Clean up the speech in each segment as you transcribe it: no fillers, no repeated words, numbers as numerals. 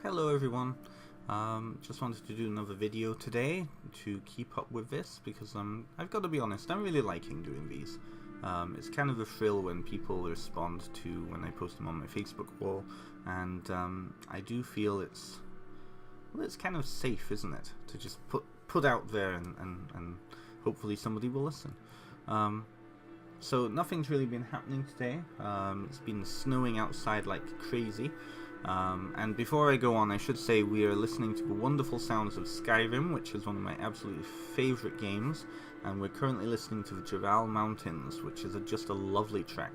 Hello everyone. Just wanted to do another video today to keep up with this because I've got to be honest, I'm really liking doing these. It's kind of a thrill when people respond to when I post them on my Facebook wall, and I do feel it's kind of safe, isn't it, to just put out there and hopefully somebody will listen. So nothing's really been happening today. It's been snowing outside like crazy. And before I go on, I should say we are listening to the wonderful sounds of Skyrim, which is one of my absolutely favourite games, and we're currently listening to the Jaraal Mountains, which is just a lovely track.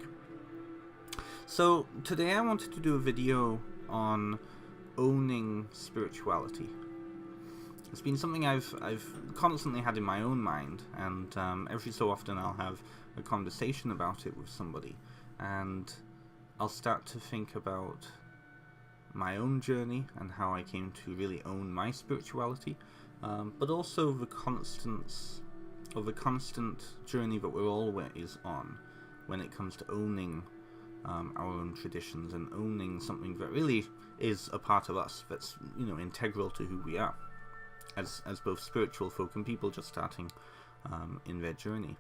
So today I wanted to do a video on owning spirituality. It's been something I've constantly had in my own mind, and every so often I'll have a conversation about it with somebody, and I'll start to think about my own journey and how I came to really own my spirituality, but also the constant journey that we're always on when it comes to owning our own traditions and owning something that really is a part of us, that's integral to who we are as both spiritual folk and people just starting in their journey.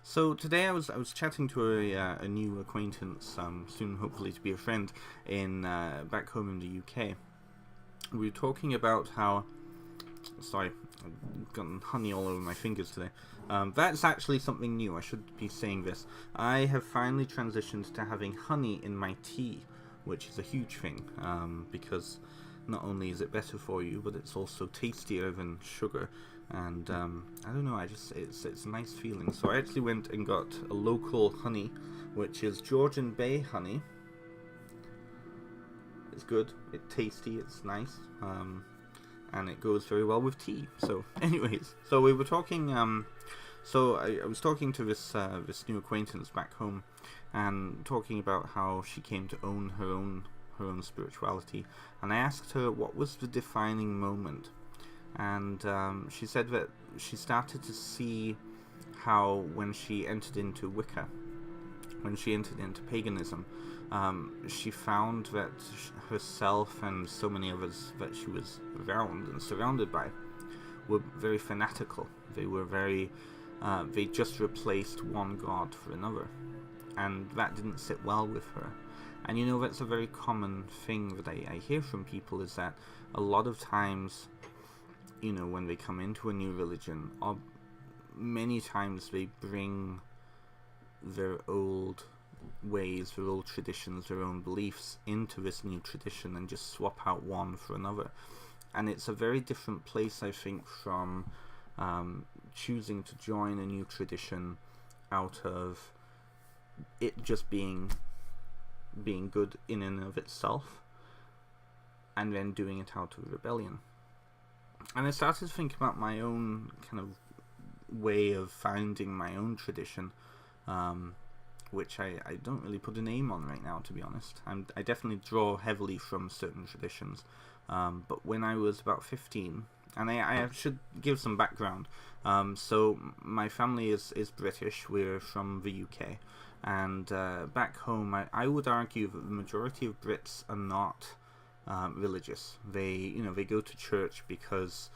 So today I was chatting to a new acquaintance, soon hopefully to be a friend, in back home in the UK. We were talking about how, sorry, I've gotten honey all over my fingers today. That's actually something new. I should be saying this. I have finally transitioned to having honey in my tea, which is a huge thing, because not only is it better for you, but it's also tastier than sugar. And I don't know, it's a nice feeling. So I actually went and got a local honey, which is Georgian Bay honey. It's good, it's tasty, it's nice, and it goes very well with tea. So anyways, so we were talking, so I was talking to this new acquaintance back home, and talking about how she came to own her own spirituality, and I asked her what was the defining moment. And she said that she started to see how when she entered into Wicca, when she entered into paganism, she found that herself and so many others that she was around and surrounded by were very fanatical. They were very, they just replaced one god for another, and that didn't sit well with her. And that's a very common thing that I hear from people, is that a lot of times, when they come into a new religion, or many times they bring their old ways, their old traditions, their own beliefs into this new tradition and just swap out one for another. And it's a very different place, I think, from choosing to join a new tradition out of it just being good in and of itself, and then doing it out of rebellion. And I started to think about my own kind of way of founding my own tradition, which I don't really put a name on right now, to be honest. I definitely draw heavily from certain traditions, but when I was about 15, and I should give some background, so my family is British, we're from the UK, and back home I would argue that the majority of Brits are not religious. They go to church because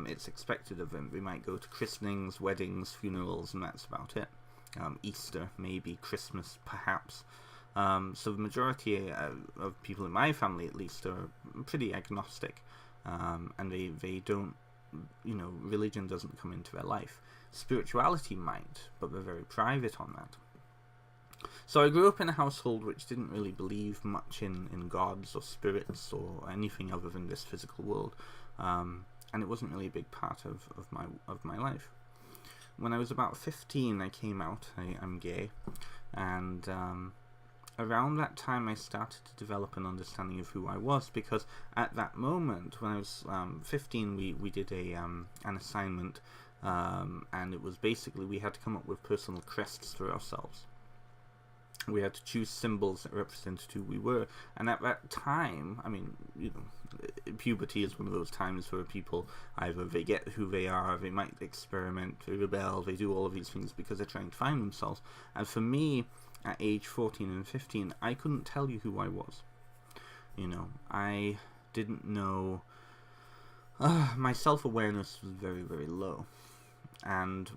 it's expected of them. They might go to christenings, weddings, funerals, and that's about it. Easter, maybe Christmas, perhaps. So the majority of people in my family, at least, are pretty agnostic, and they don't, religion doesn't come into their life. Spirituality might, but they're very private on that. So I grew up in a household which didn't really believe much in gods or spirits or anything other than this physical world, and it wasn't really a big part of my life. When I was about 15, I came out. I'm gay, and around that time I started to develop an understanding of who I was, because at that moment, when I was 15, we did an assignment, and it was basically we had to come up with personal crests for ourselves. We had to choose symbols that represented who we were, and at that time, puberty is one of those times where people either they get who they are, they might experiment, they rebel, they do all of these things because they're trying to find themselves. And for me, at age 14 and 15, I couldn't tell you who I was. I didn't know. My self-awareness was very, very low, and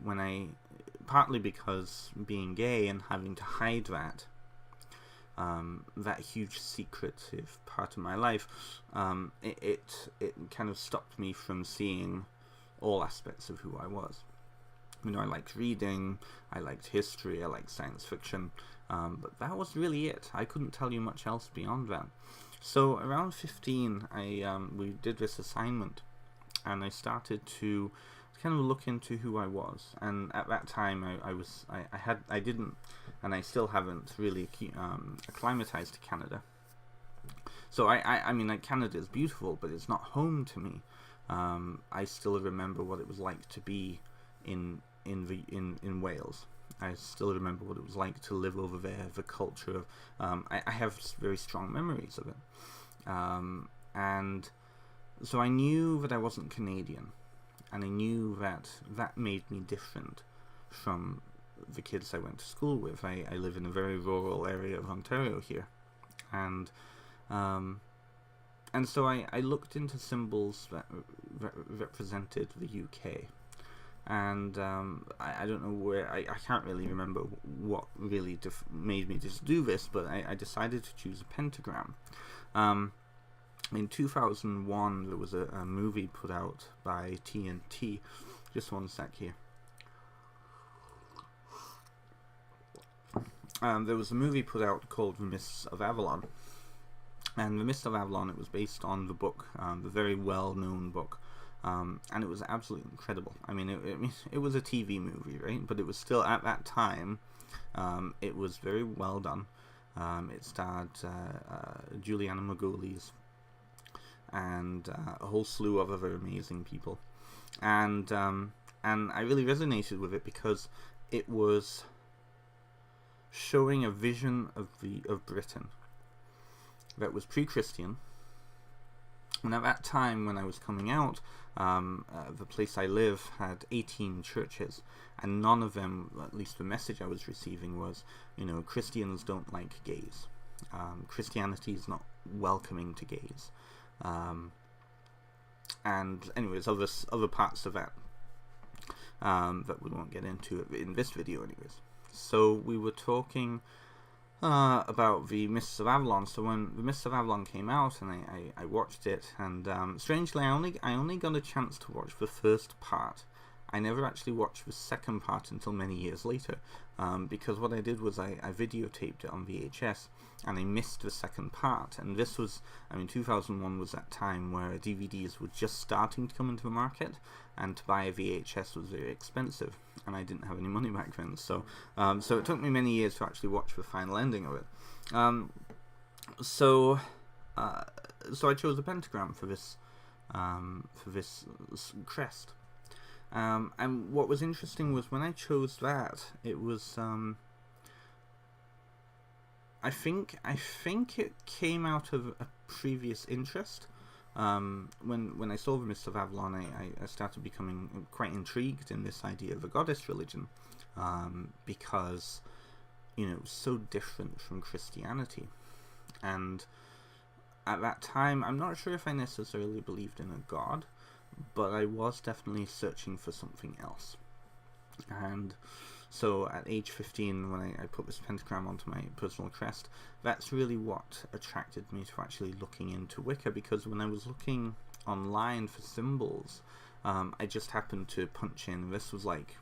partly because being gay and having to hide that huge secretive part of my life, it kind of stopped me from seeing all aspects of who I was. I liked reading, I liked history, I liked science fiction, but that was really it. I couldn't tell you much else beyond that. So around 15, we did this assignment, and I started to kind of look into who I was. And at that time, I didn't, and I still haven't really acclimatized to Canada. So I mean, Canada is beautiful, but it's not home to me. I still remember what it was like to be in Wales. I still remember what it was like to live over there, the culture. I have very strong memories of it. And so I knew that I wasn't Canadian, and I knew that made me different from the kids I went to school with. I live in a very rural area of Ontario here, and so I looked into symbols that represented the UK. And I don't know where, I can't really remember what really made me just do this, but I decided to choose a pentagram. In 2001, there was a movie put out by TNT. Just one sec here. There was a movie put out called The Mists of Avalon. And The Mists of Avalon, it was based on the book, the very well-known book. And it was absolutely incredible. I mean, it was a TV movie, right? But it was still, at that time, it was very well done. It starred Juliana Margulies and a whole slew of other amazing people. And I really resonated with it because it was showing a vision of Britain that was pre-Christian. And at that time, when I was coming out, the place I live had 18 churches, and none of them, at least the message I was receiving was, Christians don't like gays. Christianity is not welcoming to gays. And anyways, other parts of that that we won't get into in this video anyways. So we were talking about The Mists of Avalon. So when The Mists of Avalon came out, and I watched it, and strangely, I only got a chance to watch the first part. I never actually watched the second part until many years later, because what I did was I videotaped it on VHS, and I missed the second part. And this was, 2001 was that time where DVDs were just starting to come into the market, and to buy a VHS was very expensive, and I didn't have any money back then. So it took me many years to actually watch the final ending of it. So I chose a pentagram for this crest. And what was interesting was when I chose that, it was I think it came out of a previous interest. When I saw The Mists of Avalon, I started becoming quite intrigued in this idea of a goddess religion, because it was so different from Christianity. And at that time, I'm not sure if I necessarily believed in a god, but I was definitely searching for something else. And so at age 15, when I put this pentagram onto my personal crest, that's really what attracted me to actually looking into Wicca, because when I was looking online for symbols, I just happened to punch in, this was like,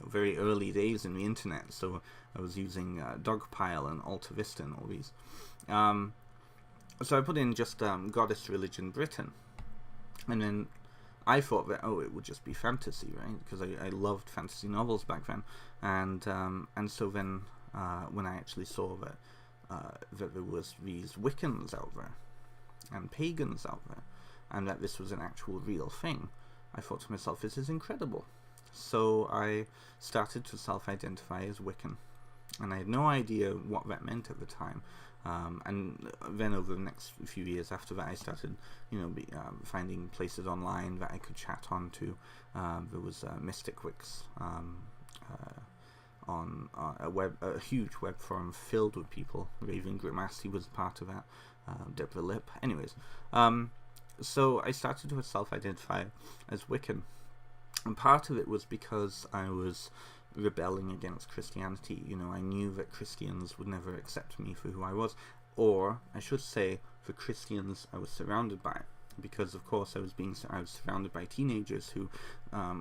very early days in the internet, so I was using Dogpile and Alta Vista and all these. So I put in just Goddess Religion Britain, and then I thought that, it would just be fantasy, right? Because I loved fantasy novels back then, and so then when I actually saw that there was these Wiccans out there, and pagans out there, and that this was an actual real thing, I thought to myself, this is incredible. So I started to self-identify as Wiccan, and I had no idea what that meant at the time. And then over the next few years after that, I started, finding places online that I could chat on to. There was Mystic Wicks on a huge web forum filled with people. Raven Grimace was part of that. Deborah Lip. Anyways, So I started to self-identify as Wiccan, and part of it was because I was rebelling against Christianity. You know, I knew that Christians would never accept me for who I was, or I should say, the Christians I was surrounded by, because of course I was surrounded by teenagers who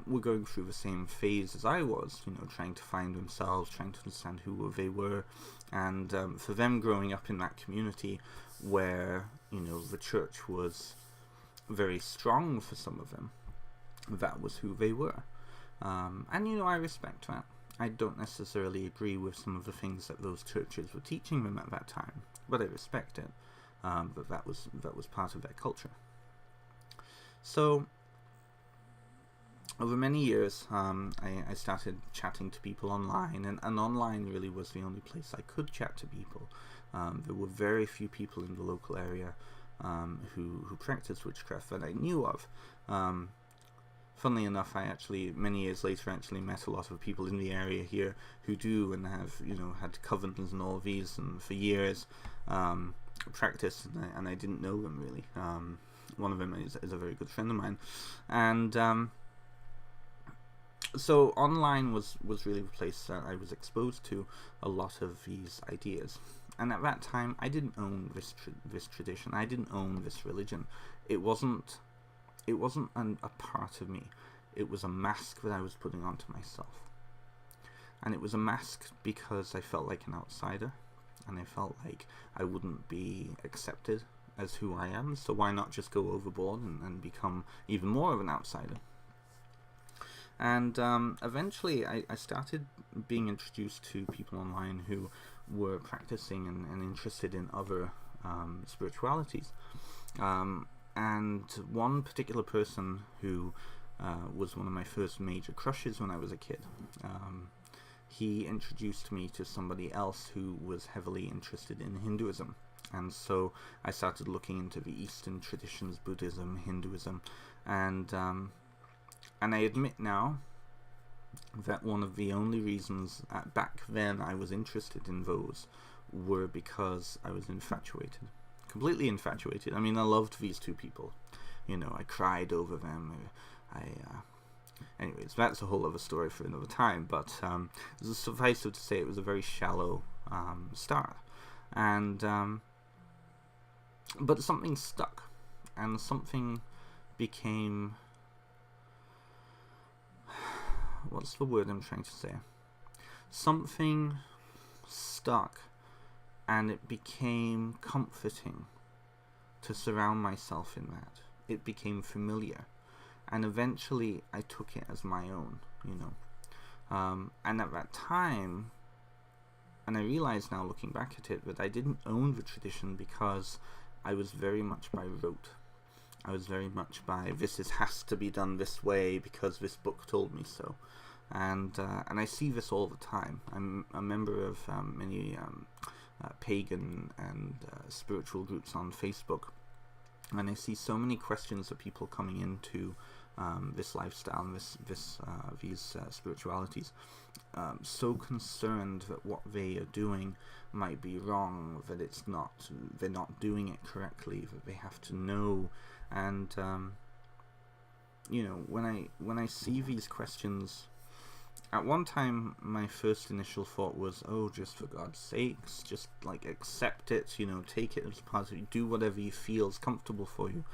were going through the same phase as I was. You know, trying to find themselves, trying to understand who they were, and for them, growing up in that community where, you know, the church was very strong for some of them, that was who they were. And, you know, I respect that. I don't necessarily agree with some of the things that those churches were teaching them at that time, but I respect it. But that was part of their culture. So, over many years, I started chatting to people online, and online really was the only place I could chat to people. There were very few people in the local area who practiced witchcraft that I knew of. Funnily enough, I actually, many years later, actually met a lot of people in the area here who do and have, you know, had covens and all of these, and for years practiced, and I didn't know them really. One of them is a very good friend of mine, and so online was really the place that I was exposed to a lot of these ideas. And at that time, I didn't own this tradition. I didn't own this religion. It wasn't a part of me. It was a mask that I was putting onto myself. And it was a mask because I felt like an outsider, and I felt like I wouldn't be accepted as who I am, so why not just go overboard and become even more of an outsider? And eventually I started being introduced to people online who were practicing and interested in other spiritualities. And one particular person who was one of my first major crushes when I was a kid, he introduced me to somebody else who was heavily interested in Hinduism. And so I started looking into the Eastern traditions, Buddhism, Hinduism, and I admit now that one of the only reasons back then I was interested in those were because I was infatuated. Completely infatuated. I mean, I loved these two people. You know, I cried over them. Anyways, that's a whole other story for another time, but suffice it to say, it was a very shallow start. And but something stuck, and something became... what's the word I'm trying to say? Something stuck, and it became comforting to surround myself in that. It became familiar, and eventually I took it as my own, you know. And at that time, and I realize now looking back at it, that I didn't own the tradition because I was very much by rote. I was very much by, has to be done this way because this book told me so. And I see this all the time. I'm a member of many pagan and spiritual groups on Facebook, and I see so many questions of people coming into this lifestyle and these spiritualities, so concerned that what they are doing might be wrong, that they're not doing it correctly, that they have to know. And you know, when I see these questions, at one time my first initial thought was, oh, just for God's sakes, just like accept it, you know, take it as part of you, do whatever you feel is comfortable for you.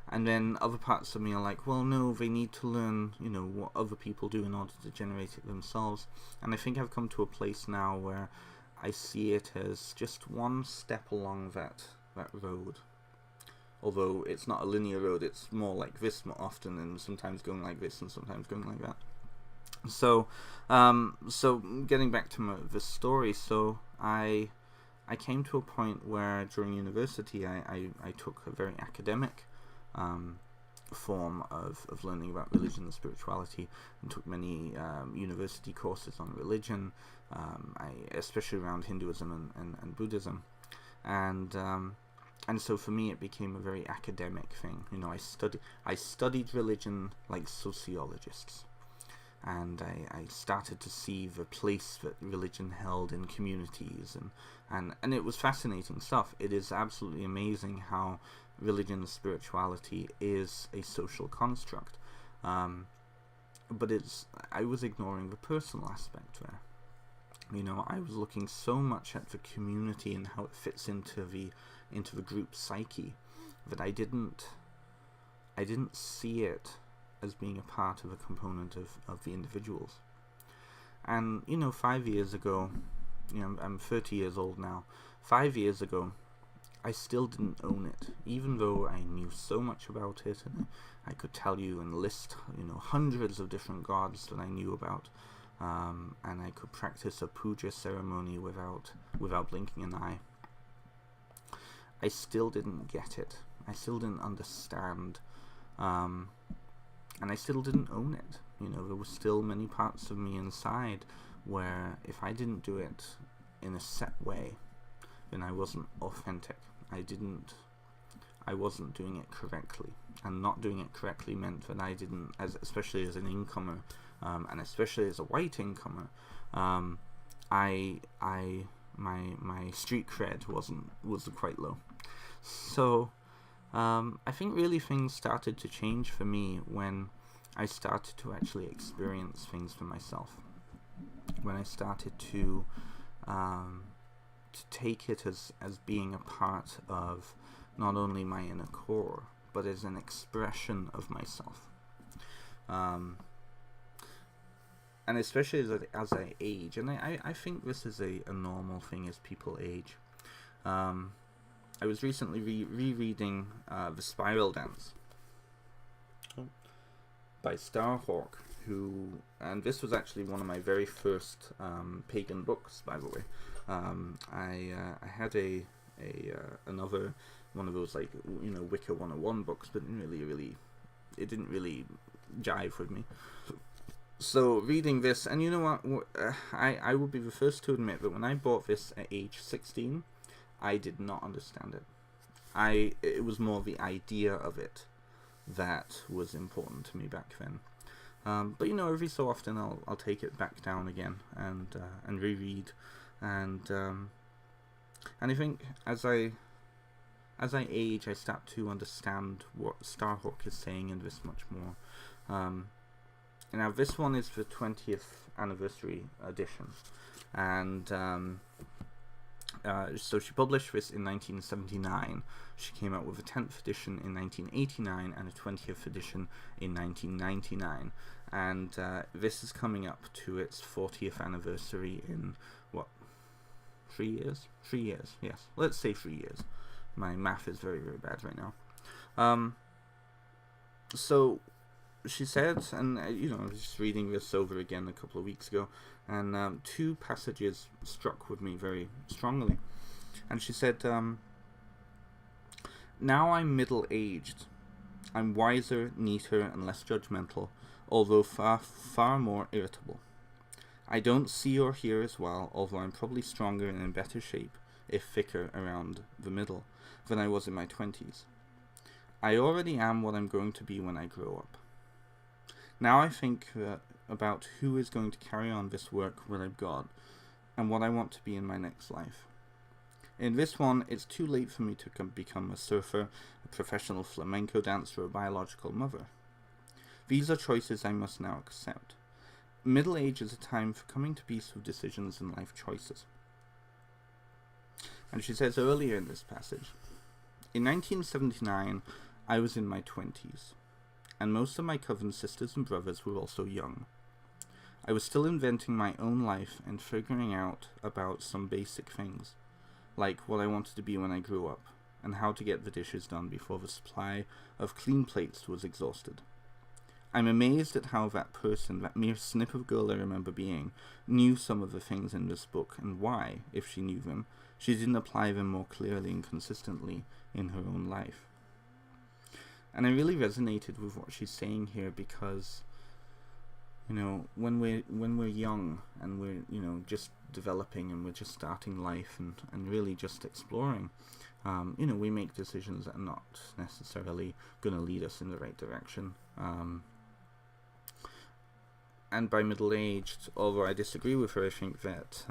And then other parts of me are like, well, no, they need to learn, you know, what other people do in order to generate it themselves. And I think I've come to a place now where I see it as just one step along that road. Although it's not a linear road, it's more like this more often, and sometimes going like this and sometimes going like that. So, so getting back to the story, so I came to a point where during university I took a very academic form of learning about religion and spirituality, and took many university courses on religion, especially around Hinduism and Buddhism, and so for me it became a very academic thing. You know, I studied religion like sociologists, and I started to see the place that religion held in communities, and it was fascinating stuff. It is absolutely amazing how religion and spirituality is a social construct. But I was ignoring the personal aspect there. I was looking so much at the community and how it fits into the group psyche that I didn't see it as being a part of a component of the individuals. And 5 years ago, I'm 30 years old now. 5 years ago, I still didn't own it, even though I knew so much about it, and I could tell you and list, hundreds of different gods that I knew about, and I could practice a puja ceremony without blinking an eye. I still didn't get it. I still didn't understand, and I still didn't own it. There were still many parts of me inside where if I didn't do it in a set way, then I wasn't authentic. I wasn't doing it correctly, and not doing it correctly meant that I didn't, especially as an incomer, and especially as a white incomer, my street cred was quite low. So I think really things started to change for me when I started to actually experience things for myself. When I started to take it as being a part of not only my inner core, but as an expression of myself. And especially as I age, and I think this is a normal thing as people age. I was recently rereading The Spiral Dance by Starhawk, and this was actually one of my very first pagan books, by the way. I had another one of those Wicca 101 books, but it didn't really jive with me. So reading this, and you know what, I will be the first to admit that when I bought this at age 16, I did not understand it. It was more the idea of it that was important to me back then. But every so often I'll take it back down again and reread, and I think as I age, I start to understand what Starhawk is saying in this much more. Now this one is the 20th anniversary edition, and so she published this in 1979. She came out with a 10th edition in 1989 and a 20th edition in 1999. And this is coming up to its 40th anniversary in, 3 years? 3 years, yes. Let's say 3 years. My math is very, very bad right now. So she said, and I was just reading this over again a couple of weeks ago, and two passages struck with me very strongly. And she said, now I'm middle-aged. I'm wiser, neater, and less judgmental, although far, far more irritable. I don't see or hear as well, although I'm probably stronger and in better shape, if thicker around the middle, than I was in my 20s. I already am what I'm going to be when I grow up. Now I think about who is going to carry on this work that I've got, and what I want to be in my next life. In this one, it's too late for me to become a surfer, a professional flamenco dancer, or a biological mother. These are choices I must now accept. Middle age is a time for coming to peace with decisions and life choices. And she says earlier in this passage, in 1979, I was in my 20s, and most of my coven sisters and brothers were also young. I was still inventing my own life and figuring out about some basic things, like what I wanted to be when I grew up, and how to get the dishes done before the supply of clean plates was exhausted. I'm amazed at how that person, that mere snip of girl I remember being, knew some of the things in this book, and why, if she knew them, she didn't apply them more clearly and consistently in her own life. And I really resonated with what she's saying here, because when we're young and we're just developing and we're just starting life and really just exploring, we make decisions that are not necessarily going to lead us in the right direction. And by middle-aged, although I disagree with her, I think that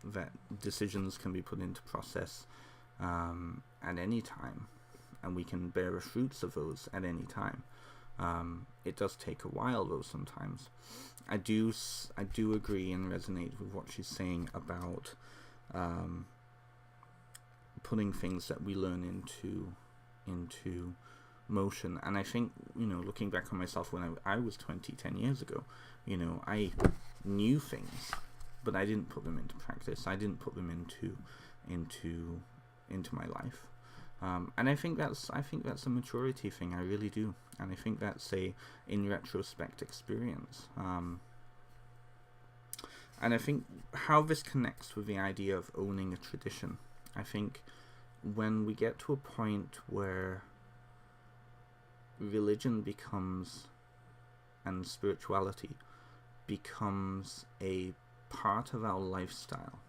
that decisions can be put into process at any time. and we can bear the fruits of those at any time. It does take a while though sometimes. I do agree and resonate with what she's saying about putting things that we learn into motion. And I think, looking back on myself when I was 20, 10 years ago, I knew things, but I didn't put them into practice. I didn't put them into my life. And I think that's a maturity thing. I really do, and I think that's a in retrospect experience. And I think how this connects with the idea of owning a tradition. I think when we get to a point where religion becomes, and spirituality becomes, a part of our lifestyle,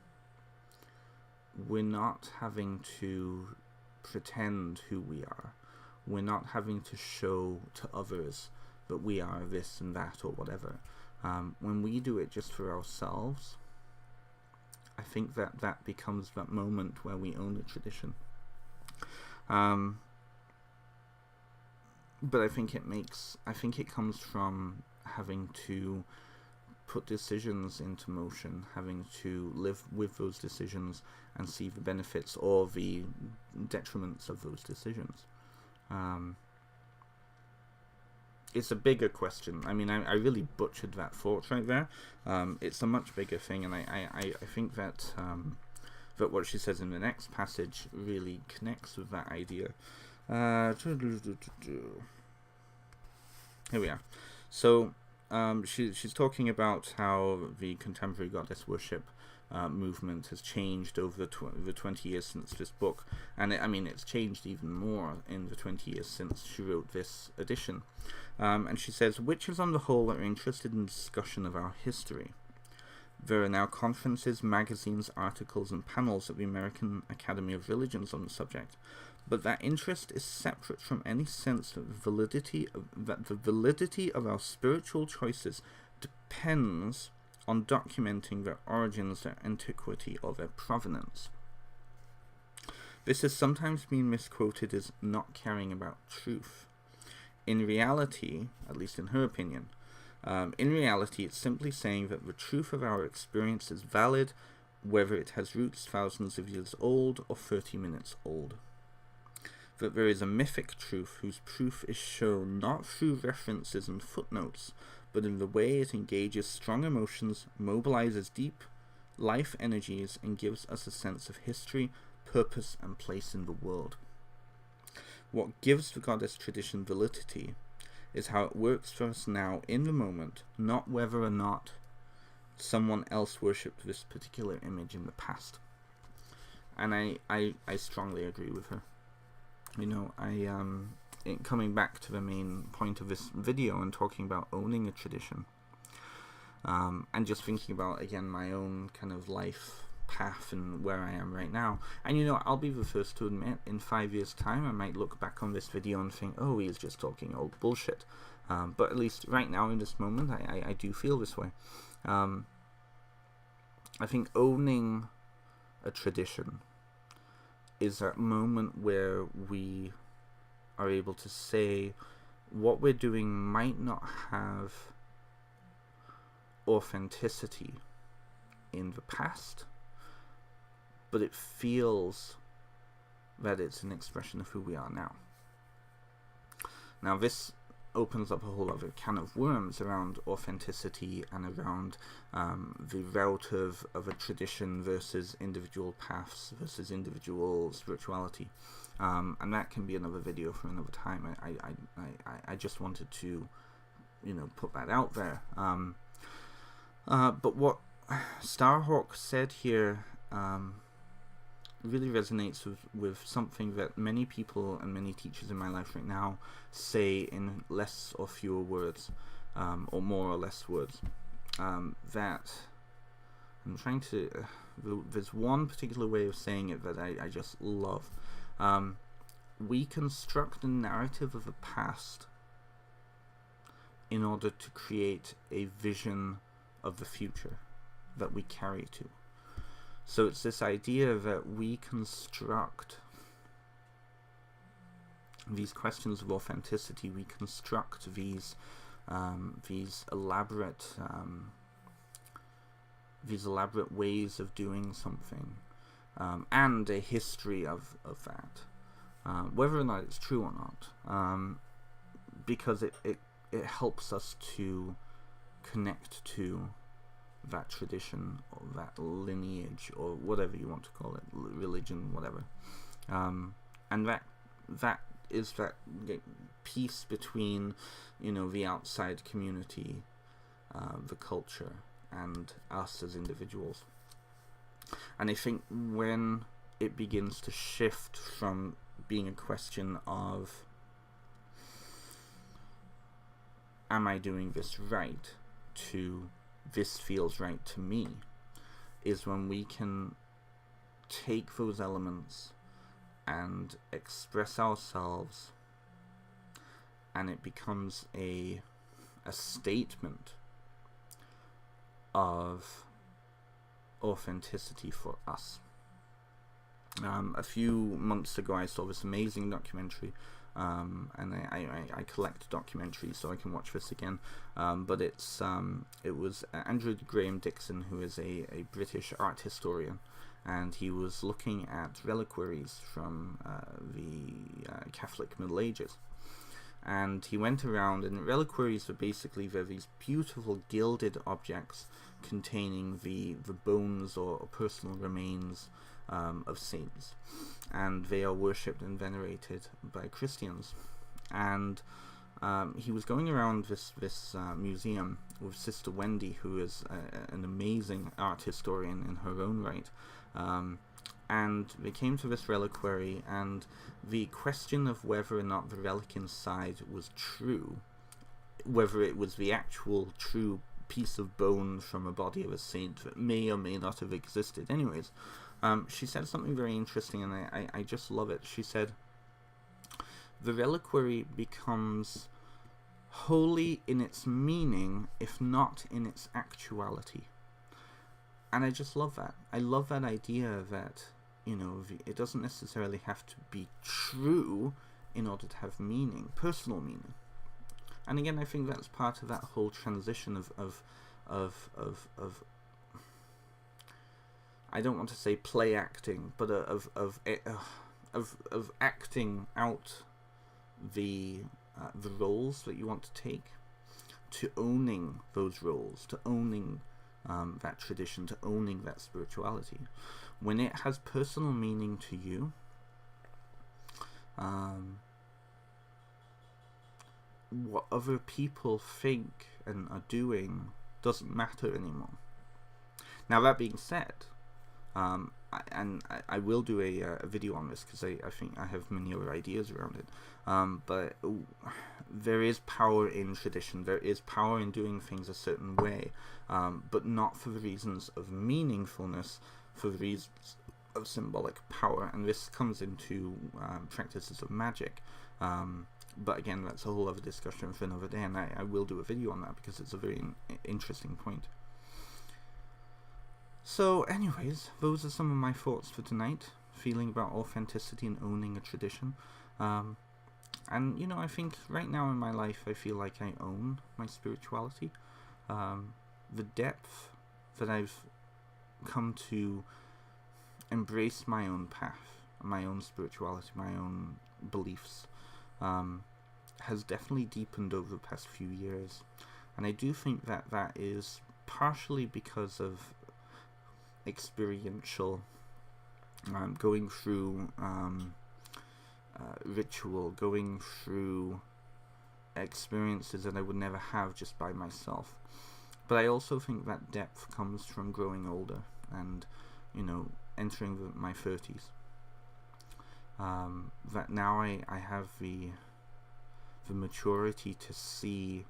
we're not having to pretend who we are. We're not having to show to others that we are this and that or whatever. When we do it just for ourselves, I think that becomes that moment where we own a tradition. But I think it comes from having to put decisions into motion, having to live with those decisions and see the benefits or the detriments of those decisions. It's a bigger question. I mean, I really butchered that thought right there. It's a much bigger thing, and I think that that what she says in the next passage really connects with that idea. Here we are. So she's talking about how the contemporary goddess worship movement has changed over the 20 years since this book, and it's changed even more in the 20 years since she wrote this edition. And she says, witches on the whole are interested in discussion of our history. There are now conferences, magazines, articles, and panels at the American Academy of Religions on the subject, but that interest is separate from any sense that the validity of our spiritual choices depends on documenting their origins, their antiquity, or their provenance. This has sometimes been misquoted as not caring about truth. In reality, at least in her opinion, it's simply saying that the truth of our experience is valid, whether it has roots thousands of years old or 30 minutes old. That there is a mythic truth whose proof is shown not through references and footnotes, but in the way it engages strong emotions, mobilizes deep life energies, and gives us a sense of history, purpose, and place in the world. What gives the goddess tradition validity is how it works for us now in the moment, not whether or not someone else worshipped this particular image in the past. And I strongly agree with her. Coming back to the main point of this video and talking about owning a tradition, and just thinking about, again, my own kind of life path and where I am right now. And I'll be the first to admit, in 5 years' time, I might look back on this video and think, oh, he's just talking old bullshit. But at least right now, in this moment, I do feel this way. I think owning a tradition is that moment where we are able to say what we're doing might not have authenticity in the past, but it feels that it's an expression of who we are now. Now, this opens up a whole other can of worms around authenticity and around the route of a tradition versus individual paths versus individual spirituality, and that can be another video for another time. I just wanted to put that out there. But what Starhawk said here really resonates with something that many people and many teachers in my life right now say in less or fewer words, or more or less words. That I'm trying to there's one particular way of saying it that I just love. We construct a narrative of the past in order to create a vision of the future that we carry to. So it's this idea that we construct these questions of authenticity, we construct these elaborate ways of doing something, and a history of that, whether or not it's true or not, because it helps us to connect to that tradition or that lineage or whatever you want to call it, religion, whatever, and that is that piece between, the outside community, the culture, and us as individuals. And I think when it begins to shift from being a question of am I doing this right to this feels right to me, is when we can take those elements and express ourselves, and it becomes a statement of authenticity for us. A few months ago I saw this amazing documentary, and I collect documentaries so I can watch this again, but it was Andrew Graham Dixon, who is a British art historian, and he was looking at reliquaries from the Catholic Middle Ages. And he went around, and reliquaries are basically these beautiful gilded objects containing the bones or personal remains of saints, and they are worshipped and venerated by Christians. And he was going around this museum with Sister Wendy, who is an amazing art historian in her own right. And they came to this reliquary, and the question of whether or not the relic inside was true, whether it was the actual true piece of bone from a body of a saint that may or may not have existed. Anyways, she said something very interesting, and I just love it. She said, the reliquary becomes holy in its meaning, if not in its actuality. And I just love that. I love that idea that, it doesn't necessarily have to be true in order to have meaning, personal meaning. And again, I think that's part of that whole transition of I don't want to say play acting, but of acting out the roles that you want to take, to owning those roles, to owning that tradition, to owning that spirituality. When it has personal meaning to you, what other people think and are doing doesn't matter anymore. Now, that being said, I will do a video on this, because I think I have many other ideas around it, but there is power in tradition, there is power in doing things a certain way, but not for the reasons of meaningfulness, for the reasons of symbolic power. And this comes into practices of magic, but again, that's a whole other discussion for another day, and I will do a video on that because it's a very interesting point. So anyways, those are some of my thoughts for tonight, feeling about authenticity and owning a tradition. And I think right now in my life I feel like I own my spirituality. The depth that I've come to embrace my own path, my own spirituality, my own beliefs, has definitely deepened over the past few years. And I do think that is partially because of experiential, going through ritual, going through experiences that I would never have just by myself. But I also think that depth comes from growing older and, entering my 30s. That now I have the maturity to see,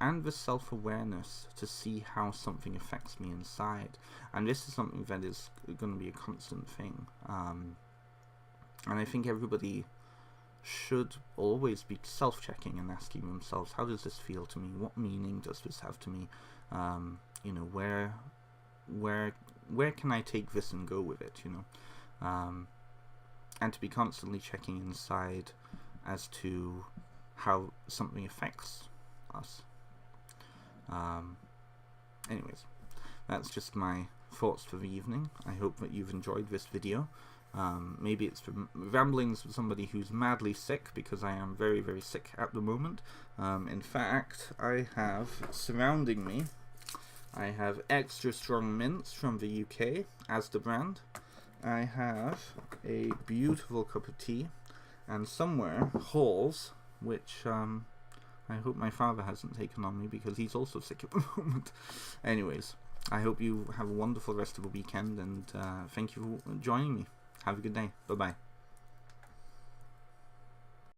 and the self-awareness to see how something affects me inside. And this is something that is going to be a constant thing. And I think everybody should always be self-checking and asking themselves, how does this feel to me? What meaning does this have to me? Where can I take this and go with it? And to be constantly checking inside as to how something affects us. Anyways, that's just my thoughts for the evening. I hope that you've enjoyed this video. Maybe it's ramblings for somebody who's madly sick, because I am very, very sick at the moment. In fact, I have surrounding me, I have Extra Strong Mints from the UK, Asda brand. I have a beautiful cup of tea, and somewhere, Halls, which I hope my father hasn't taken on me, because he's also sick at the moment. Anyways, I hope you have a wonderful rest of the weekend, and thank you for joining me. Have a good day. Bye-bye.